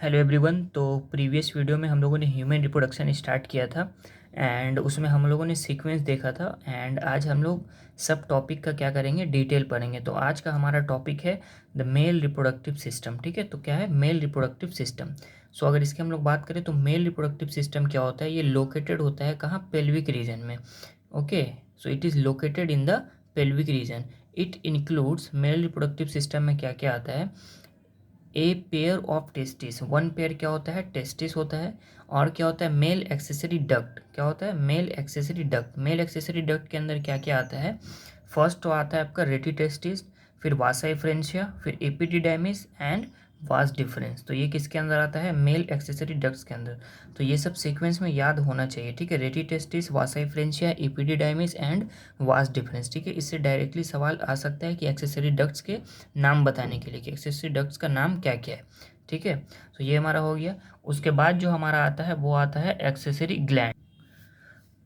Hello everyone. तो previous video में हम लोगों ने ह्यूमन रिप्रोडक्शन स्टार्ट किया था एंड उसमें हम लोगों ने सीक्वेंस देखा था। एंड आज हम लोग सब टॉपिक का क्या करेंगे, डिटेल पढ़ेंगे। तो आज का हमारा टॉपिक है द मेल रिप्रोडक्टिव सिस्टम। ठीक है, तो क्या है मेल रिप्रोडक्टिव सिस्टम। सो अगर इसकी हम लोग बात करें तो मेल रिप्रोडक्टिव सिस्टम क्या होता है, ये लोकेटेड होता है कहाँ, पेल्विक रीजन में। Okay, so it is located in the pelvic region. It includes, male reproductive system में क्या क्या आता है, a pair of testis. One pair क्या होता है, टेस्टिस होता है। और क्या होता है, मेल एक्सेसरी डक्ट। क्या होता है, male accessory duct. Male accessory duct के अंदर क्या क्या आता है, फर्स्ट तो आता है आपका रेटी टेस्टिस, फिर वासा इफ्रेंशिया, फिर एपिडिडाइमिस एंड वास डिफरेंस। तो ये किसके अंदर आता है, मेल एक्सेसरी डक्ट्स के अंदर। तो ये सब सीक्वेंस में याद होना चाहिए। ठीक है, रेटी testis, Vasa इफ्रेंशिया, epididymis and vas deferens. ठीक है, इससे डायरेक्टली सवाल आ सकता है कि एक्सेसरी डक्ट्स के नाम बताने के लिए कि एक्सेसरी डक्ट्स का नाम क्या क्या है। ठीक है, तो ये हमारा हो गया। उसके बाद जो हमारा आता है वो आता है एक्सेसरी ग्लैंड।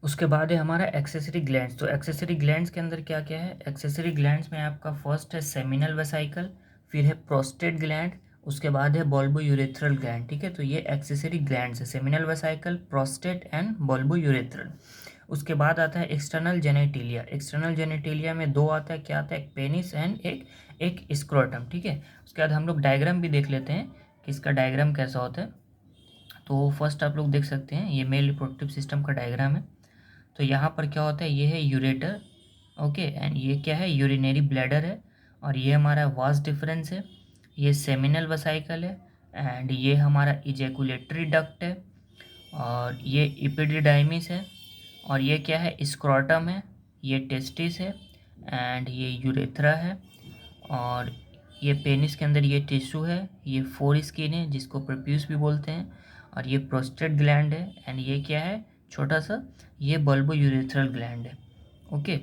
उसके बाद है हमारा एक्सेसरी ग्लैंड्स। तो एक्सेसरी ग्लैंड्स के अंदर क्या क्या है, एक्सेसरी ग्लैंड्स में आपका फर्स्ट है सेमिनल वेसाइकल, फिर है प्रोस्टेट ग्लैंड, उसके बाद है बल्बो यूरेथ्रल ग्लैंड। ठीक है, तो ये एक्सेसरी ग्लैंड्स है, seminal vesicle, prostate and bulbo urethral. उसके बाद आता है एक्सटर्नल जेनेटिलिया। एक्सटर्नल जेनेटिलिया में दो आता है, क्या आता है, एक पेनिस एंड एक एक स्क्रोटम। ठीक है, उसके बाद हम लोग डायग्राम भी देख लेते हैं कि इसका डायग्राम कैसा होता है। तो फर्स्ट आप लोग देख सकते हैं, ये मेल रिप्रोडक्टिव सिस्टम का डायग्राम है। तो यहाँ पर क्या होता है, ये है यूरेटर। ओके, एंड ये क्या है, यूरिनरी ब्लैडर है। और ये हमारा वास डिफरेंस है, ये सेमिनल वेसाइकल है, एंड ये हमारा इजैकुलेटरी डक्ट है, और ये इपिडिडाइमिस है, और ये क्या है, स्क्रोटम है, ये टेस्टिस है, एंड ये यूरेथ्रा है, और ये पेनिस के अंदर ये टिश्यू है, ये फोर स्किन है जिसको प्रोप्यूस भी बोलते हैं, और ये प्रोस्टेट ग्लैंड है, एंड ये क्या है, छोटा सा, ये बल्बो यूरेथ्रल ग्लैंड है। Okay,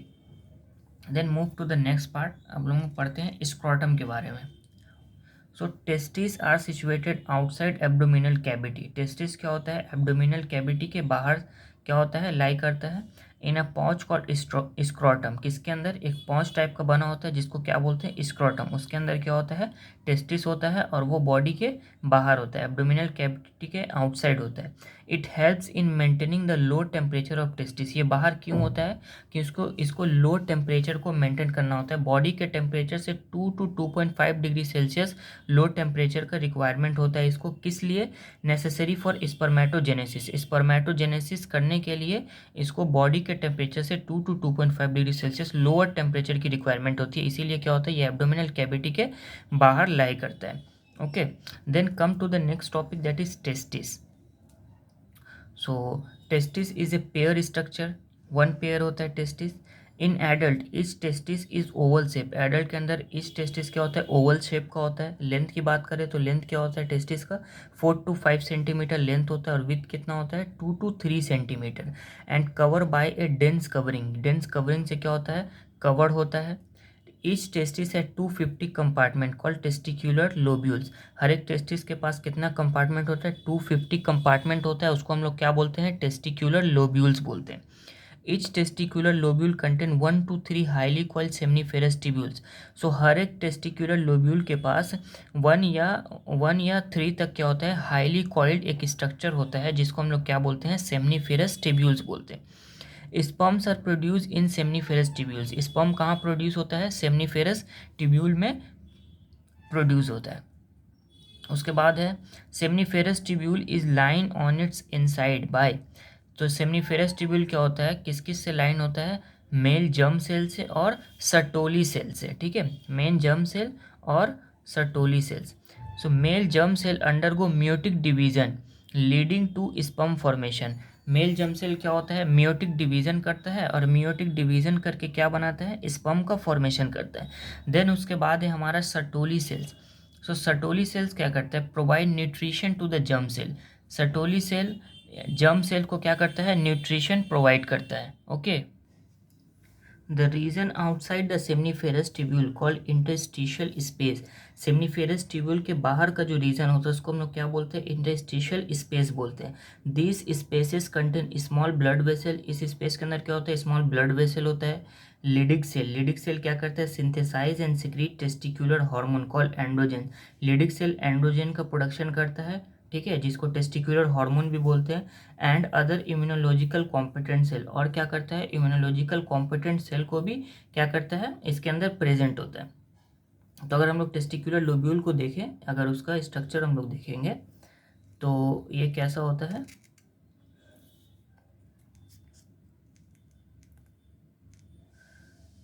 then move to the next part. अब लोग पढ़ते हैं स्क्रोटम के बारे में। So testis are situated outside abdominal cavity. Testis क्या होता है, एब्डोमिनल कैविटी के बाहर क्या होता है, लाई करता है इन अ पॉच कॉल्ड स्क्रोटम। किसके अंदर, एक पॉच टाइप का बना होता है जिसको क्या बोलते हैं, स्क्रोटम। उसके अंदर क्या होता है, टेस्टिस होता है, और वो बॉडी के बाहर होता है, एब्डोमिनल कैविटी के आउटसाइड होता है। It helps in maintaining the low temperature of testis. ये बाहर क्यों होता है, कि इसको लो टेम्परेचर को मेंटेन करना होता है। बॉडी के टेम्परेचर से 2 to 2.5 degree Celsius low temperature का रिक्वायरमेंट होता है इसको। किस लिए, नेसेसरी फॉर स्पर्मेटोजेनेसिस। स्पर्मेटोजेनेसिस करने के लिए इसको बॉडी के टेम्परेचर से 2 to 2.5 degree Celsius lower temperature की रिक्वायरमेंट होती है। इसीलिए क्या होता है, ये एब्डोमिनल कैविटी के बाहर लाई करता है। Okay, then come to the next topic, that is testis. So testis is a pair structure, one pair होता है testis. In adult each testis is oval shape. Adult के अंदर इच टेस्टिस क्या होता है, ओवल शेप का होता है। लेंथ की बात करें तो लेंथ क्या होता है टेस्टिस का, 4 to 5 सेंटीमीटर लेंथ होता है, और विथ कितना होता है, 2 to 3 centimetre. And cover by A dense covering. Dense covering से क्या होता है, कवर्ड होता है। ईच टेस्टिस है 250 कंपार्टमेंट कॉल्ड टेस्टिक्यूलर लोब्यूल्स। हर एक टेस्टिस के पास कितना कंपार्टमेंट होता है, 250 कंपार्टमेंट होता है। उसको हम लोग क्या बोलते हैं, टेस्टिक्यूलर लोब्यूल्स बोलते हैं। Each testicular lobule contain 1 to 3 highly coiled seminiferous tubules. So हर एक टेस्टिक्यूलर लोब्यूल के पास वन या थ्री तक क्या होता है, हाईली कॉइल्ड एक स्ट्रक्चर होता है जिसको हम लोग क्या बोलते हैं, सेमनीफेरस ट्यूब्यूल्स बोलते हैं। Sperms are produce in seminiferous tubules. Sperm कहाँ प्रोड्यूस होता है, सेमनीफेरस ट्यूब्यूल में प्रोड्यूस होता है। उसके बाद है seminiferous tubule is line on it's inside bye. तो सेमनीफेरस ट्यूब्यूल क्या होता है, किस किस से लाइन होता है, मेल जर्म सेल से और सर्टोली सेल से। ठीक है, मेन जर्म सेल और Sertoli cells. So male germ cell undergo meiotic division leading to sperm formation. Male germ cell क्या होता है, मियोटिक डिवीजन करता है, और मियोटिक डिवीजन करके क्या बनाता है, स्पर्म का फॉर्मेशन करता है। देन उसके बाद है हमारा Sertoli cells. So Sertoli cells क्या करता है, provide nutrition to the germ cell. Sertoli cell germ cell को क्या करता है, न्यूट्रिशन प्रोवाइड करता है। Okay, the region outside the seminiferous tubule called interstitial space. Seminiferous tubule के बाहर का जो रीजन होता है उसको हम लोग क्या बोलते हैं, इंटरस्टिशियल स्पेस बोलते हैं। This spaces contain small blood vessel. इस स्पेस के अंदर क्या होता है, स्मॉल ब्लड वेसल होता है। लिडिक सेल, लिडिक सेल क्या करता है, synthesize and secrete testicular hormone called androgen. Leydig cell androgen का प्रोडक्शन करता है ठीक है, जिसको टेस्टिकुलर हार्मोन भी बोलते हैं, and other immunological competent cell. और क्या करता है, इम्यूनोलॉजिकल कॉम्पिटेंट सेल को भी क्या करता है, इसके अंदर प्रेजेंट होता है। तो अगर हम लोग टेस्टिकुलर लोब्यूल को देखें, अगर उसका स्ट्रक्चर हम लोग देखेंगे तो ये कैसा होता है,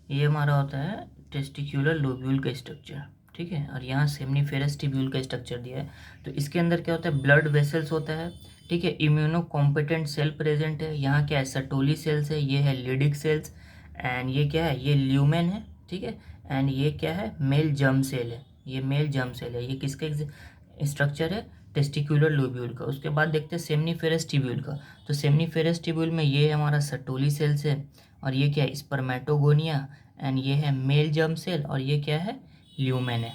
ये हमारा होता है टेस्टिकुलर लोब्यूल का स्ट्रक्चर, ठीक है। और यहाँ सेमनीफेरस ट्यूब्यूल का स्ट्रक्चर दिया है। तो इसके अंदर क्या होता है, ब्लड वेसल्स होता है, ठीक है। इम्यूनो कॉम्पिटेंट सेल प्रेजेंट है, यहाँ क्या है, सर्टोली सेल्स है, ये है लिडिक सेल्स, एंड ये क्या है, ये ल्यूमेन है, ठीक है। एंड ये क्या है, मेल जर्म सेल है, ये मेल जर्म सेल है। ये किसका स्ट्रक्चर है, टेस्टिकुलर लोब्यूल का। उसके बाद देखते हैं सेमनीफेरस ट्यूब्यूल का। तो सेमनीफेरस ट्यूब्यूल में ये हमारा सर्टोली सेल्स है, और ये क्या है, स्पर्मेटोगोनिया, एंड ये है मेल जर्म सेल, और ये क्या है, ल्यूमेन है,